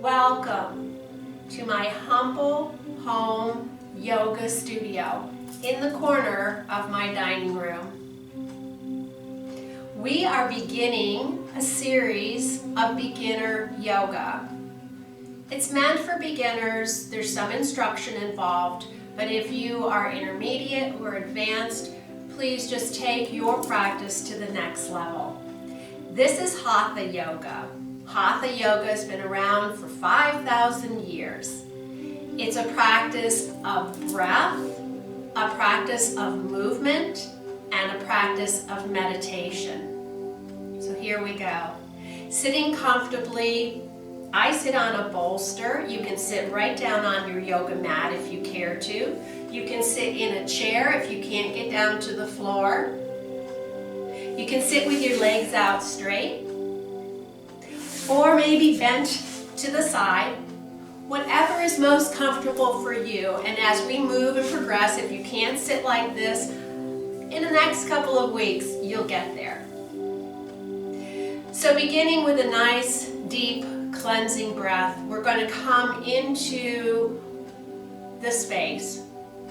Welcome to my humble home yoga studio in the corner of my dining room. We are beginning a series of beginner yoga. It's meant for beginners. There's some instruction involved, but if you are intermediate or advanced, please just take your practice to the next level. This is Hatha Yoga. Hatha Yoga has been around for 5,000 years. It's a practice of breath, a practice of movement, and a practice of meditation. So here we go. Sitting comfortably, I sit on a bolster. You can sit right down on your yoga mat if you care to. You can sit in a chair if you can't get down to the floor. You can sit with your legs out straight, or maybe bent to the side. Whatever is most comfortable for you. And as we move and progress, if you can't sit like this, in the next couple of weeks, you'll get there. So beginning with a nice, deep, cleansing breath, we're going to come into the space.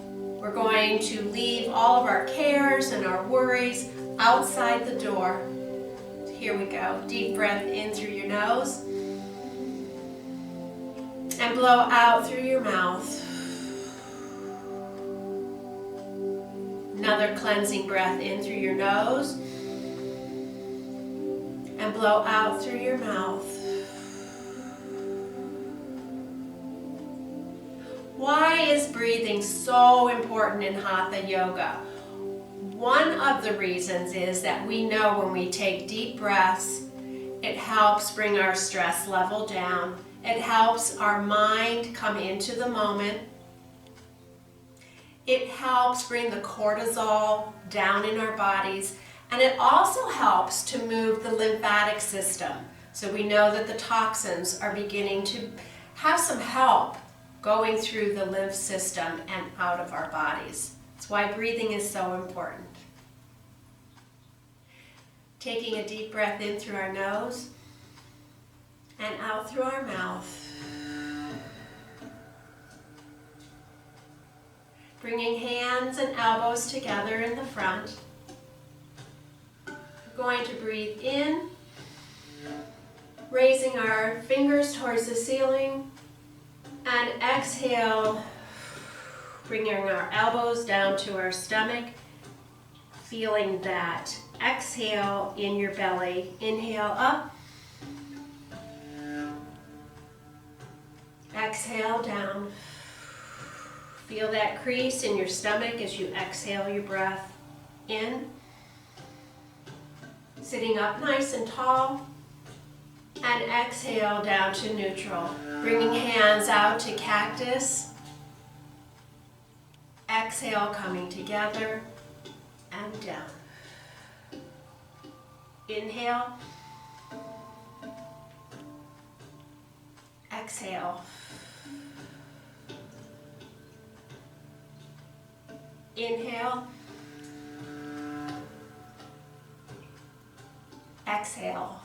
We're going to leave all of our cares and our worries outside the door. Here we go. Deep breath in through your nose and blow out through your mouth. Another cleansing breath in through your nose and blow out through your mouth. Why is breathing so important in Hatha Yoga? One of the reasons is that we know when we take deep breaths, it helps bring our stress level down. It helps our mind come into the moment. It helps bring the cortisol down in our bodies. And it also helps to move the lymphatic system. So we know that the toxins are beginning to have some help going through the lymph system and out of our bodies. That's why breathing is so important. Taking a deep breath in through our nose and out through our mouth. Bringing hands and elbows together in the front. We're going to breathe in, raising our fingers towards the ceiling, and exhale, bringing our elbows down to our stomach, feeling that exhale in your belly. Inhale up, exhale down. Feel that crease in your stomach as you exhale your breath in. Sitting up nice and tall. And exhale down to neutral. Bringing hands out to cactus. Exhale, coming together and down. Inhale. Exhale. Inhale. Exhale.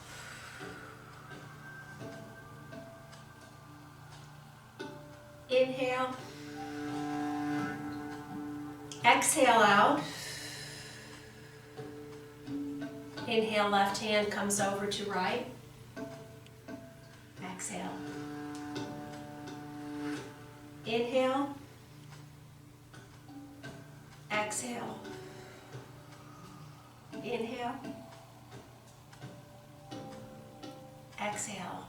Inhale. Exhale out. Inhale, left hand comes over to right. Exhale. Inhale. Exhale. Inhale. Exhale.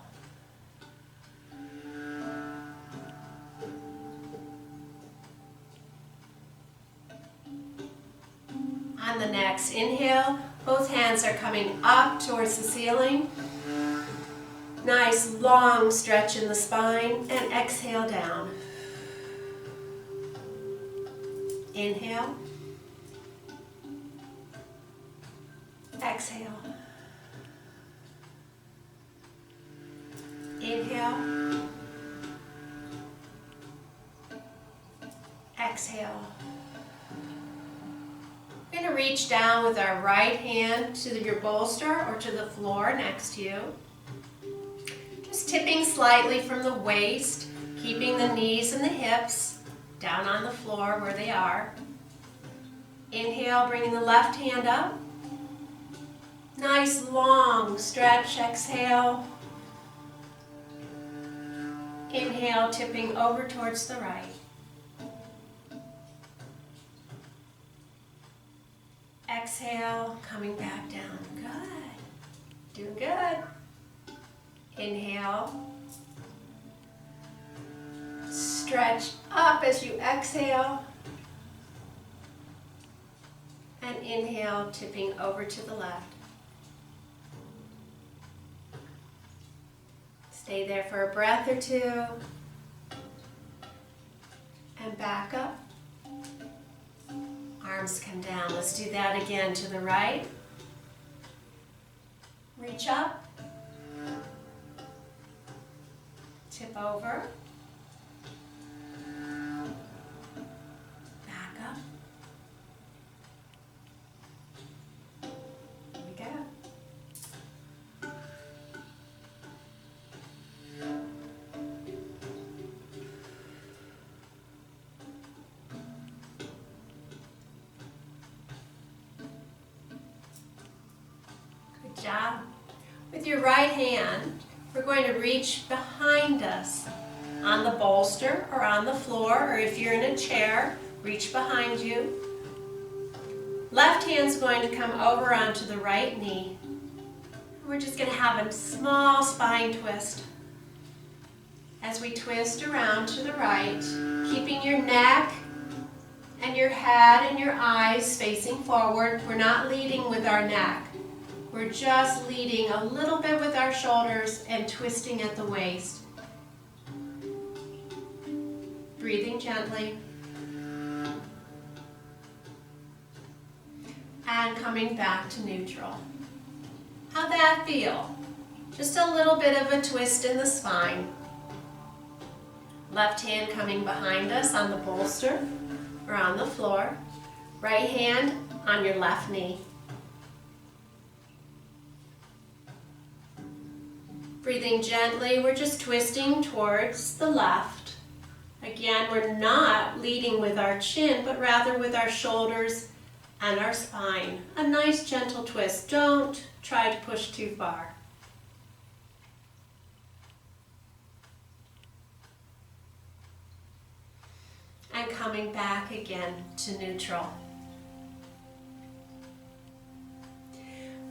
On the next inhale, both hands are coming up towards the ceiling. Nice long stretch in the spine, and exhale down. Inhale. Exhale. Inhale. Exhale. We're going to reach down with our right hand to your bolster or to the floor next to you. Just tipping slightly from the waist, keeping the knees and the hips down on the floor where they are. Inhale, bringing the left hand up. Nice long stretch, exhale. Inhale, tipping over towards the right. Exhale, coming back down. Good. Doing good. Inhale. Stretch up as you exhale. And inhale, tipping over to the left. Stay there for a breath or two. And back up. Arms come down. Let's do that again to the right. Reach up. Tip over. Back up. Here we go. Good job. With your right hand, we're going to reach behind us on the bolster or on the floor, or if you're in a chair, reach behind you. Left hand's going to come over onto the right knee. We're just going to have a small spine twist. As we twist around to the right, keeping your neck and your head and your eyes facing forward. We're not leading with our neck. We're just leading a little bit with our shoulders and twisting at the waist. Breathing gently. And coming back to neutral. How'd that feel? Just a little bit of a twist in the spine. Left hand coming behind us on the bolster or on the floor. Right hand on your left knee. Breathing gently, we're just twisting towards the left. Again, we're not leading with our chin, but rather with our shoulders and our spine. A nice gentle twist. Don't try to push too far. And coming back again to neutral.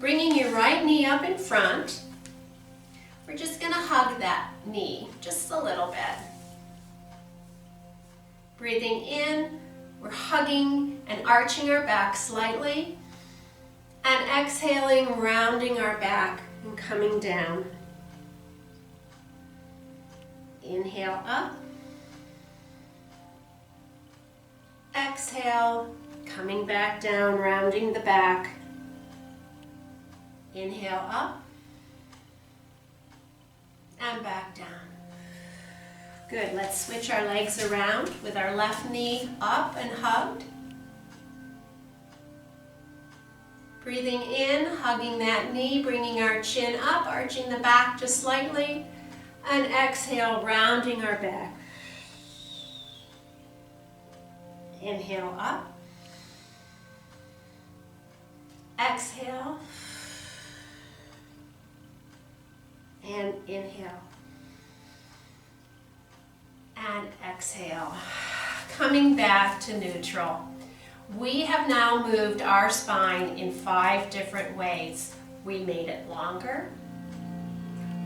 Bringing your right knee up in front. We're just going to hug that knee just a little bit. Breathing in, we're hugging and arching our back slightly. And exhaling, rounding our back and coming down. Inhale up. Exhale, coming back down, rounding the back. Inhale up. And back down. Good, let's switch our legs around with our left knee up and hugged. Breathing in, hugging that knee, bringing our chin up, arching the back just slightly. And exhale, rounding our back. Inhale up. Exhale. And inhale. And exhale. Coming back to neutral. We have now moved our spine in 5 different ways. We made it longer.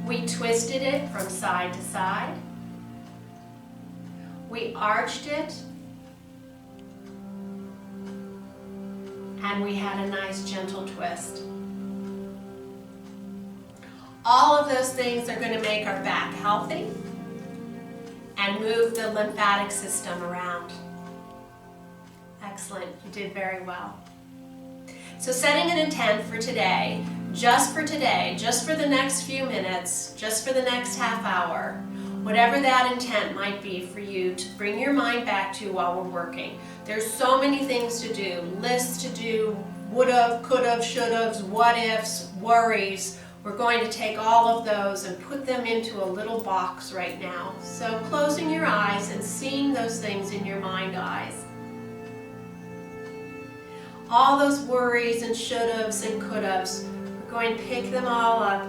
We twisted it from side to side. We arched it. And we had a nice gentle twist. All of those things are going to make our back healthy and move the lymphatic system around. Excellent, you did very well. So setting an intent for today, just for the next few minutes, just for the next half hour, whatever that intent might be for you to bring your mind back to while we're working. There's so many things to do, lists to do, would've, could've, should've, what ifs, worries. We're going to take all of those and put them into a little box right now. So closing your eyes and seeing those things in your mind eyes. All those worries and should-haves and could-haves, we're going to pick them all up.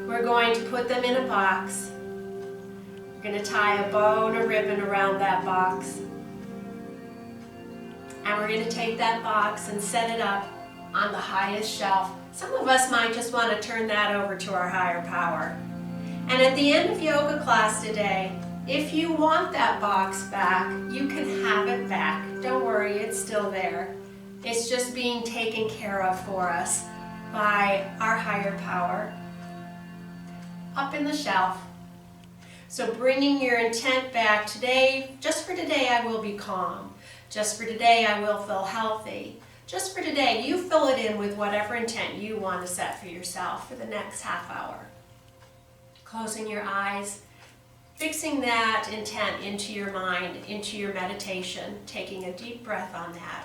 We're going to put them in a box. We're going to tie a bow and a ribbon around that box. And we're going to take that box and set it up on the highest shelf. Some of us might just want to turn that over to our higher power. And at the end of yoga class today, if you want that box back, you can have it back. Don't worry, it's still there. It's just being taken care of for us by our higher power. Up in the shelf. So bringing your intent back today, just for today I will be calm. Just for today I will feel healthy. Just for today, you fill it in with whatever intent you want to set for yourself for the next half hour. Closing your eyes, fixing that intent into your mind, into your meditation, taking a deep breath on that.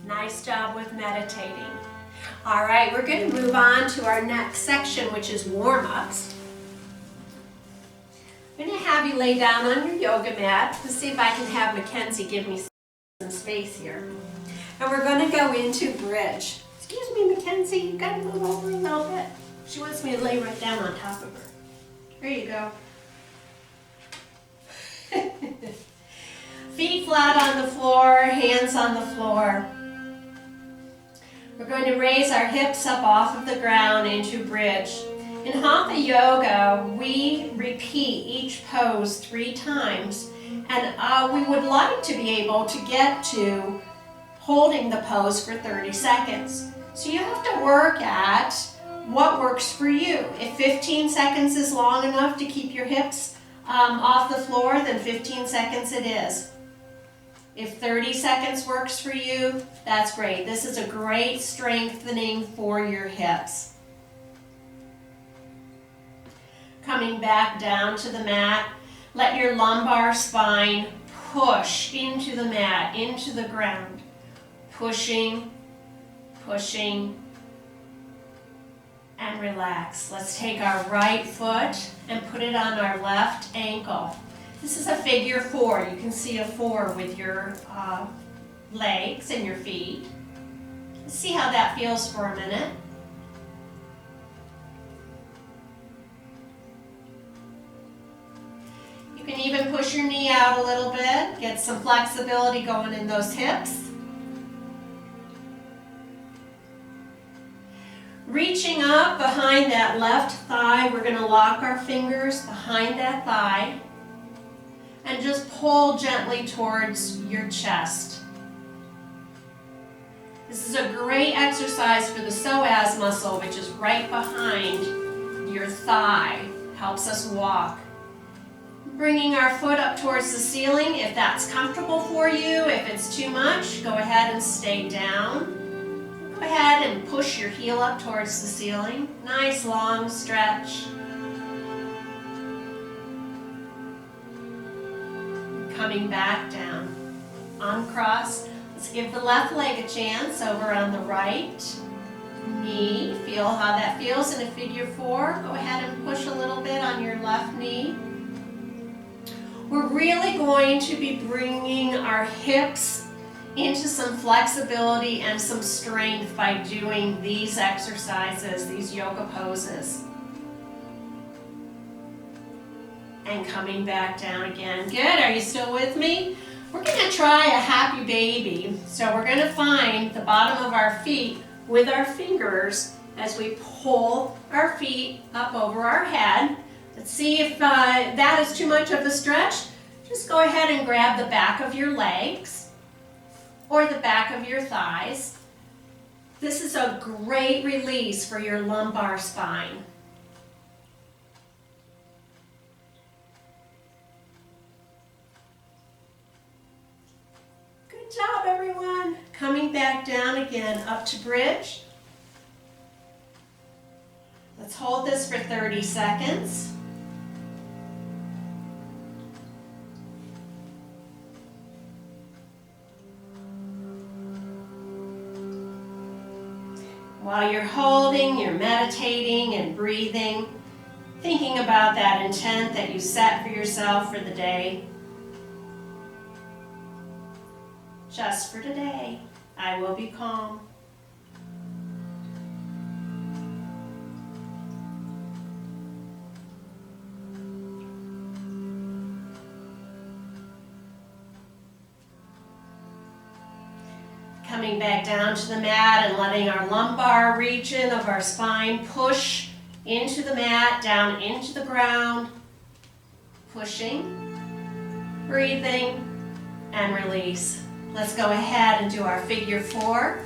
Nice job with meditating. All right, we're going to move on to our next section, which is warm-ups. I'm going to have you lay down on your yoga mat. Let's see if I can have Mackenzie give me some space here. And we're going to go into bridge. Excuse me, Mackenzie, you've got to move over a little bit. She wants me to lay right down on top of her. There you go. Feet flat on the floor, hands on the floor. We're going to raise our hips up off of the ground into bridge. In Hatha Yoga, we repeat each pose 3 times, and we would like to be able to get to holding the pose for 30 seconds. So you have to work at what works for you. If 15 seconds is long enough to keep your hips off the floor, then 15 seconds it is. If 30 seconds works for you, that's great. This is a great strengthening for your hips. Coming back down to the mat, let your lumbar spine push into the mat, into the ground. Pushing, pushing, and relax. Let's take our right foot and put it on our left ankle. This is a figure 4. You can see a 4 with your legs and your feet. Let's see how that feels for a minute. You can even push your knee out a little bit, get some flexibility going in those hips. Reaching up behind that left thigh, we're going to lock our fingers behind that thigh. And just pull gently towards your chest. This is a great exercise for the psoas muscle, which is right behind your thigh. Helps us walk. Bringing our foot up towards the ceiling if that's comfortable for you. If it's too much, go ahead and stay down. Go ahead and push your heel up towards the ceiling. Nice long stretch. Coming back down. Uncross. Let's give the left leg a chance over on the right knee. Feel how that feels in a figure 4. Go ahead and push a little bit on your left knee. We're really going to be bringing our hips into some flexibility and some strength by doing these exercises, these yoga poses. And coming back down again. Good, are you still with me? We're going to try a happy baby. So we're going to find the bottom of our feet with our fingers as we pull our feet up over our head. Let's see if that is too much of a stretch. Just go ahead and grab the back of your legs or the back of your thighs. This is a great release for your lumbar spine. job, everyone. Coming back down again, up to bridge. Let's hold this for 30 seconds. While you're holding, you're meditating and breathing, thinking about that intent that you set for yourself for the day. Just for today, I will be calm. Coming back down to the mat and letting our lumbar region of our spine push into the mat, down into the ground. Pushing, breathing, and release. Let's go ahead and do our figure 4.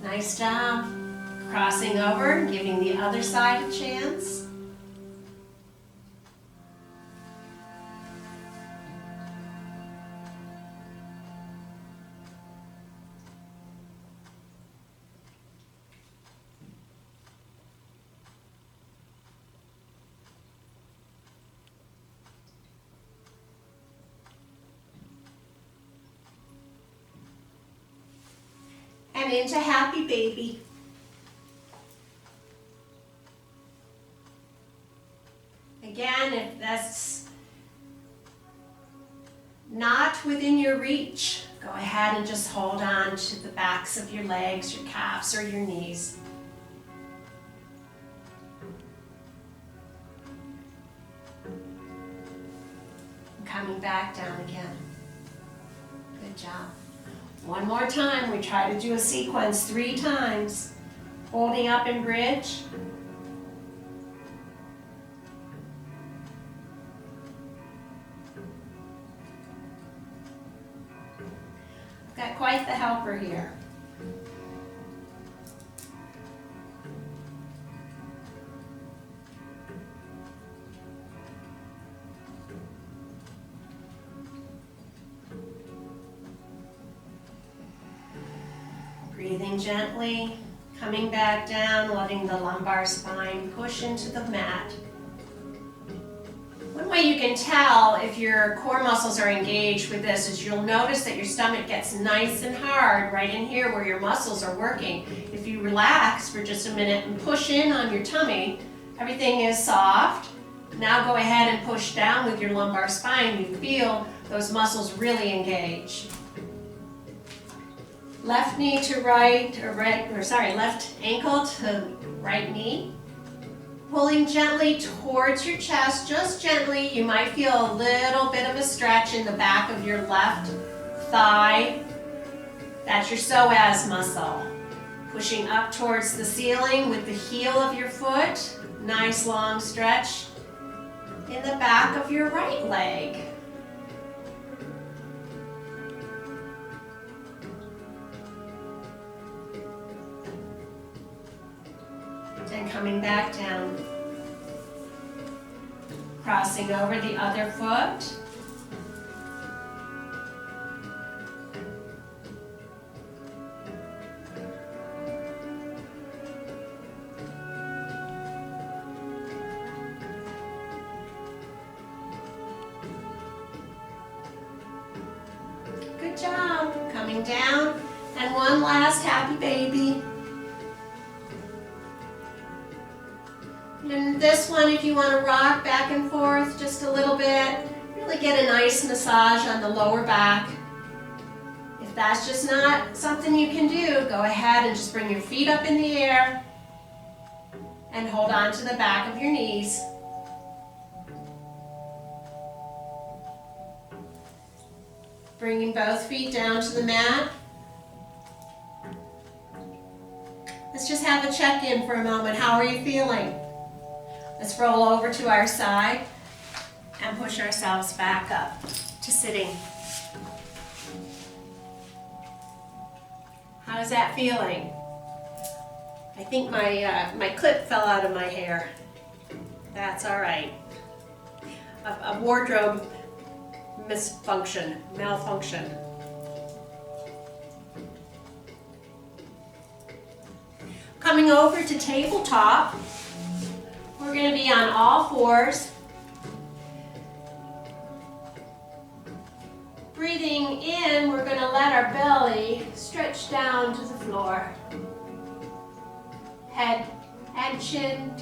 Nice job. Crossing over, giving the other side a chance. And into happy baby. Again, if that's not within your reach, go ahead and just hold on to the backs of your legs, your calves, or your knees. And coming back down again. Good job. One more time, we try to do a sequence 3 times. Holding up in bridge. Got quite the helper here. Breathing gently, coming back down, letting the lumbar spine push into the mat. One way you can tell if your core muscles are engaged with this is you'll notice that your stomach gets nice and hard right in here where your muscles are working. If you relax for just a minute and push in on your tummy, everything is soft. Now go ahead and push down with your lumbar spine. You feel those muscles really engage. Left knee to left ankle to right knee. Pulling gently towards your chest, just gently. You might feel a little bit of a stretch in the back of your left thigh. That's your psoas muscle. Pushing up towards the ceiling with the heel of your foot. Nice long stretch in the back of your right leg. And coming back down. Crossing over the other foot. Good job. Coming down. And one last happy baby. And this one, if you want to rock back and forth just a little bit, really get a nice massage on the lower back. If that's just not something you can do, go ahead and just bring your feet up in the air and hold on to the back of your knees. Bringing both feet down to the mat. Let's just have a check-in for a moment. How are you feeling? Let's roll over to our side and push ourselves back up to sitting. How's that feeling? I think my clip fell out of my hair. That's all right. A wardrobe malfunction. Coming over to tabletop, we're going to be on all fours. Breathing in, we're going to let our belly stretch down to the floor. Head and chin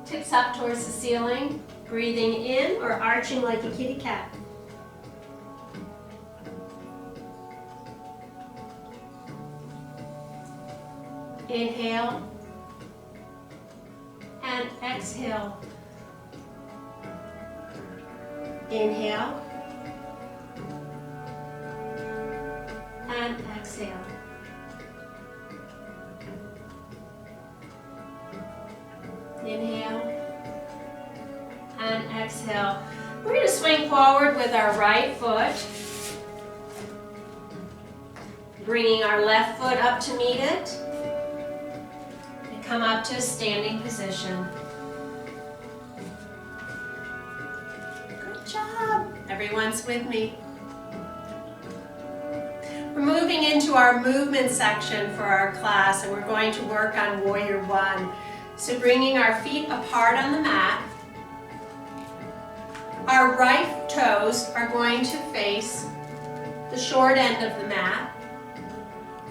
tips up towards the ceiling. Breathing in or arching like a kitty cat. Inhale and exhale. Inhale and exhale. Inhale and exhale. We're going to swing forward with our right foot, bringing our left foot up to meet it, and come up to a standing position. Good job. Everyone's with me. We're moving into our movement section for our class, and we're going to work on Warrior One. So bringing our feet apart on the mat, our right toes are going to face the short end of the mat,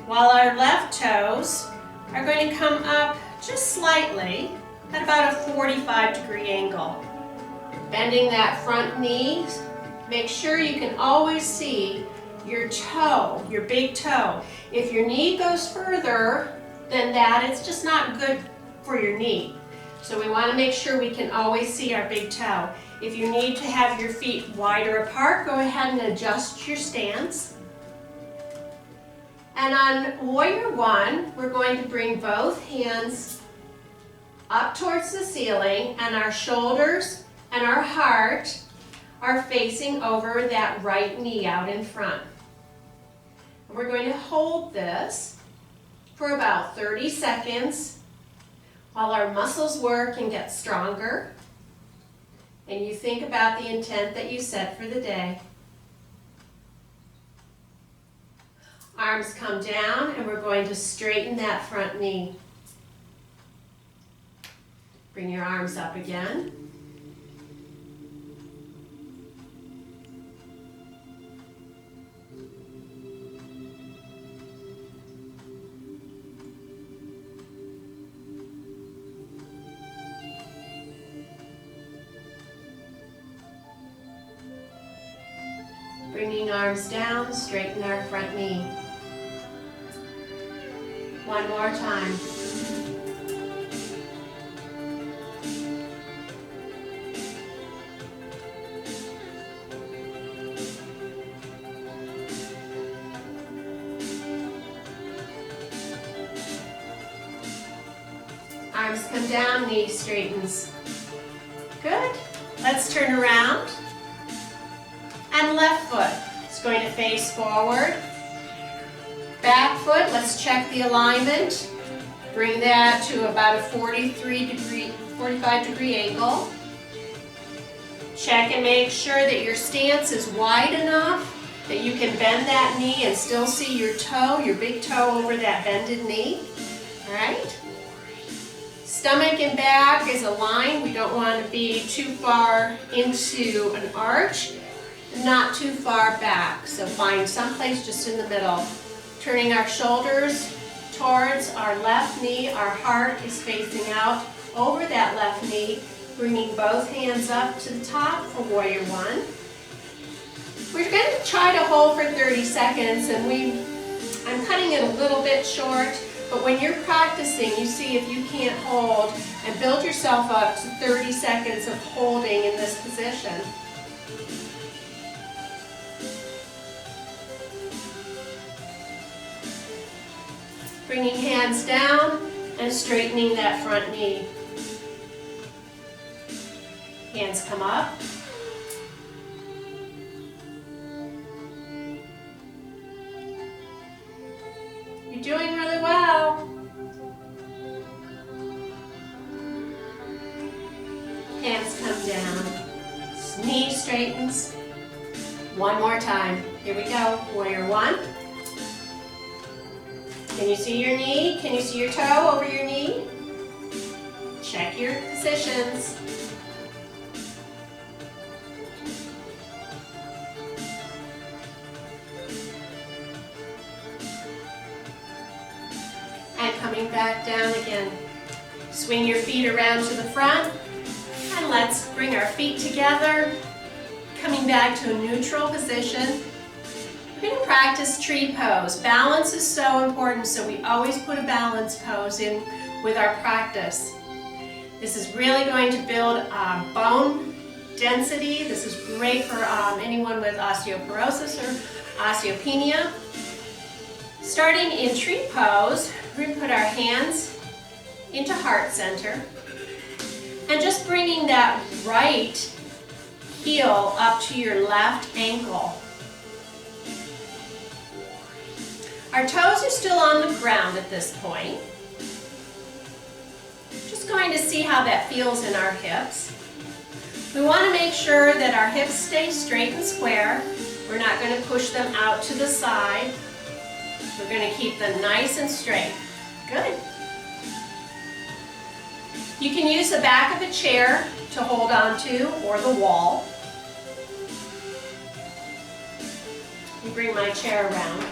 while our left toes are going to come up just slightly at about a 45-degree angle. Bending that front knee, make sure you can always see your toe, your big toe. If your knee goes further than that, it's just not good for your knee. So we want to make sure we can always see our big toe. If you need to have your feet wider apart, go ahead and adjust your stance. And on Warrior One, we're going to bring both hands up towards the ceiling, and our shoulders and our heart are facing over that right knee out in front. And we're going to hold this for about 30 seconds while our muscles work and get stronger, and you think about the intent that you set for the day. Arms come down, and we're going to straighten that front knee. Bring your arms up again. Bringing arms down, straighten our front knee. One more time. Arms come down, knee straightens. Good. Let's turn around. And left foot is going to face forward. Back foot, let's check the alignment. Bring that to about a 45-degree angle. Check and make sure that your stance is wide enough that you can bend that knee and still see your toe, your big toe over that bended knee. All right? Stomach and back is aligned. We don't want to be too far into an arch, not too far back. So find someplace just in the middle. Turning our shoulders towards our left knee. Our heart is facing out over that left knee. Bringing both hands up to the top for Warrior One. We're going to try to hold for 30 seconds, and I'm cutting it a little bit short, but when you're practicing, you see if you can't hold, and build yourself up to 30 seconds of holding in this position. Bringing hands down and straightening that front knee. Hands come up. You're doing really well. Hands come down. Knee straightens. One more time. Here we go. Warrior one. Can you see your knee? Can you see your toe over your knee? Check your positions. And coming back down again. Swing your feet around to the front. And let's bring our feet together. Coming back to a neutral position. We're going to practice tree pose. Balance is so important, so we always put a balance pose in with our practice. This is really going to build bone density. This is great for anyone with osteoporosis or osteopenia. Starting in tree pose, we're going to put our hands into heart center and just bringing that right heel up to your left ankle. Our toes are still on the ground at this point. Just going to see how that feels in our hips. We want to make sure that our hips stay straight and square. We're not going to push them out to the side. We're going to keep them nice and straight. Good. You can use the back of a chair to hold on to or the wall. Let me bring my chair around.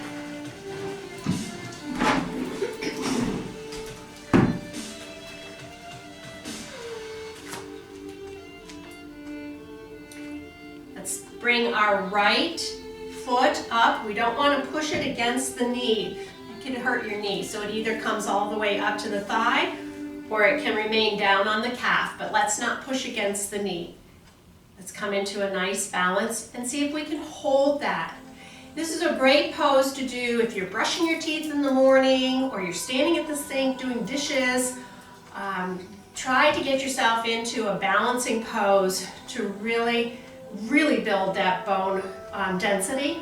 Let's bring our right foot up. We don't want to push it against the knee. It can hurt your knee. So it either comes all the way up to the thigh or it can remain down on the calf, but let's not push against the knee. Let's come into a nice balance and see if we can hold that. This is a great pose to do if you're brushing your teeth in the morning or you're standing at the sink doing dishes. Try to get yourself into a balancing pose to really build that bone density.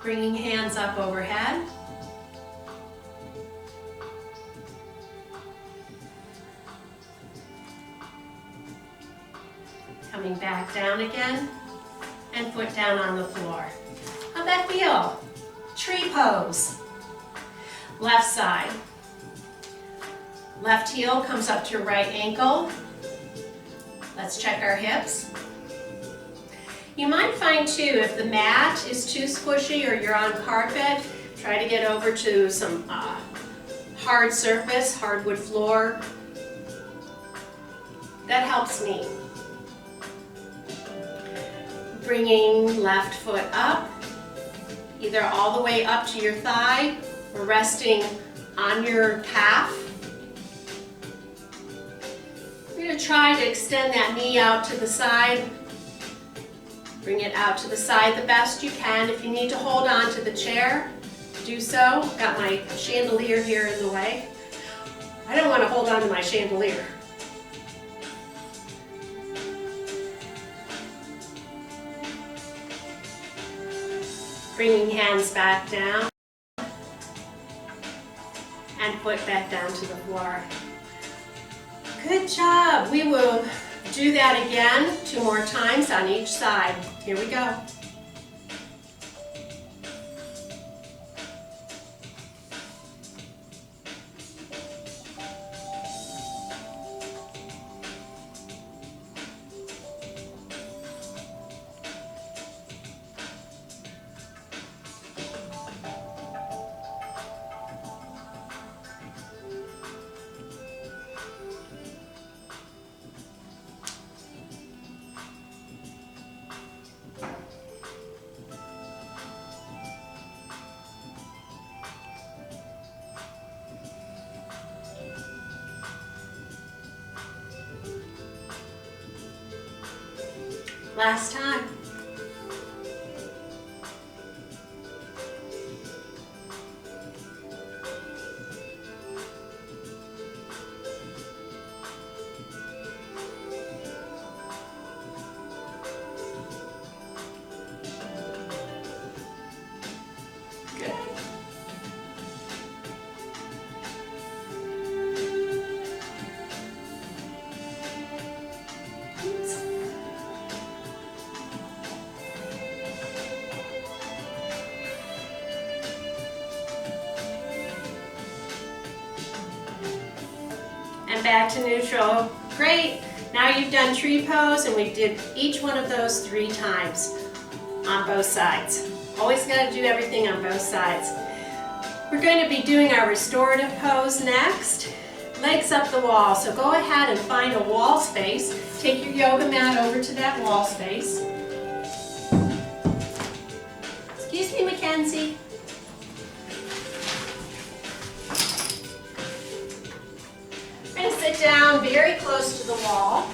Bringing hands up overhead. Coming back down again and foot down on the floor. How'd that feel? Tree pose. Left side. Left heel comes up to right ankle. Let's check our hips. You might find too, if the mat is too squishy or you're on carpet, try to get over to some hard surface, hardwood floor. That helps me. Bringing left foot up, either all the way up to your thigh or resting on your calf. We're going to try to extend that knee out to the side. Bring it out to the side the best you can. If you need to hold on to the chair, do so. Got my chandelier here in the way. I don't want to hold on to my chandelier. Bringing hands back down and foot back down to the floor. Good job. We will do that again 2 more times on each side. Here we go. Last time. And back to neutral. Great. Now you've done tree pose, and we did each one of those 3 times on both sides. Always got to do everything on both sides. We're going to be doing our restorative pose next. Legs up the wall. So go ahead and find a wall space. Take your yoga mat over to that wall space. Excuse me, Mackenzie. We're going to sit down very close to the wall.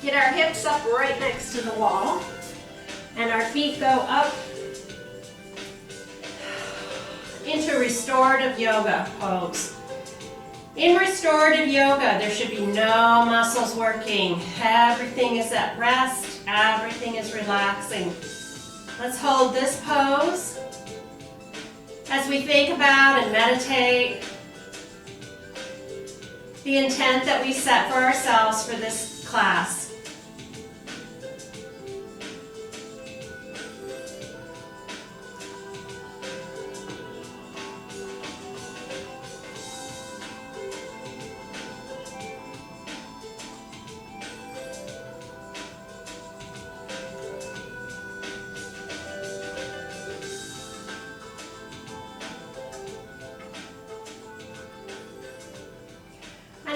Get our hips up right next to the wall. And our feet go up into restorative yoga pose. In restorative yoga, there should be no muscles working. Everything is at rest. Everything is relaxing. Let's hold this pose as we think about and meditate the intent that we set for ourselves for this class.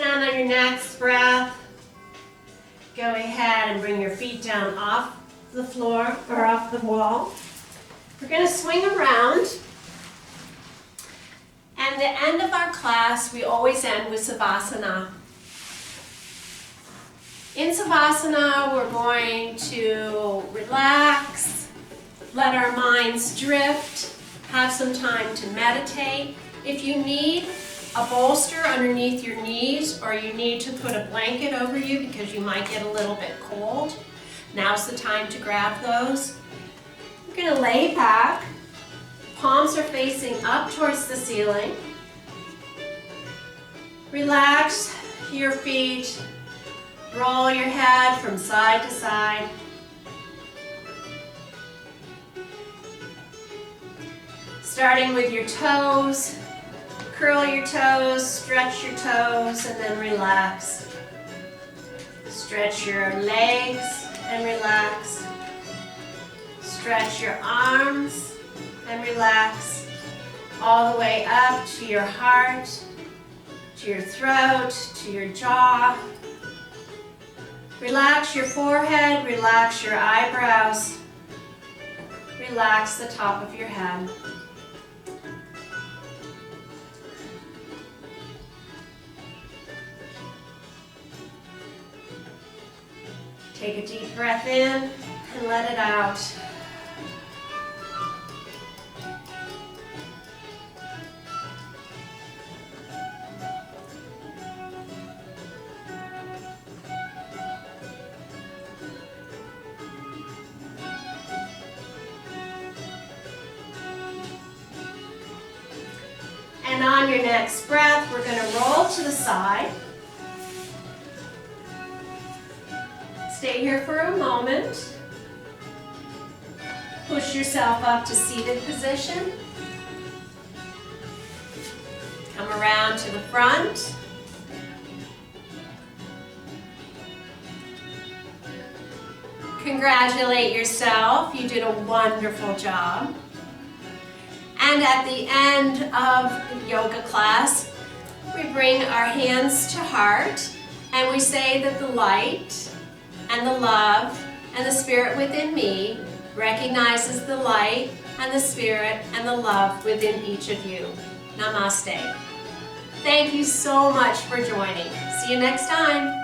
On your next breath, go ahead and bring your feet down off the floor or off the wall. We're going to swing around. And the end of our class, we always end with Savasana. In Savasana, we're going to relax, let our minds drift, have some time to meditate. If you need a bolster underneath your knees, or you need to put a blanket over you because you might get a little bit cold, now's the time to grab those. You're going to lay back. Palms are facing up towards the ceiling. Relax your feet. Roll your head from side to side. Starting with your toes. Curl your toes, stretch your toes, and then relax. Stretch your legs and relax. Stretch your arms and relax. All the way up to your heart, to your throat, to your jaw. Relax your forehead, relax your eyebrows. Relax the top of your head. Take a deep breath in and let it out. And on your next breath, we're going to roll to the side. Stay here for a moment. Push yourself up to seated position. Come around to the front. Congratulate yourself. You did a wonderful job. And at the end of yoga class, we bring our hands to heart and we say that the light and the love and the spirit within me recognizes the light and the spirit and the love within each of you. Namaste. Thank you so much for joining. See you next time.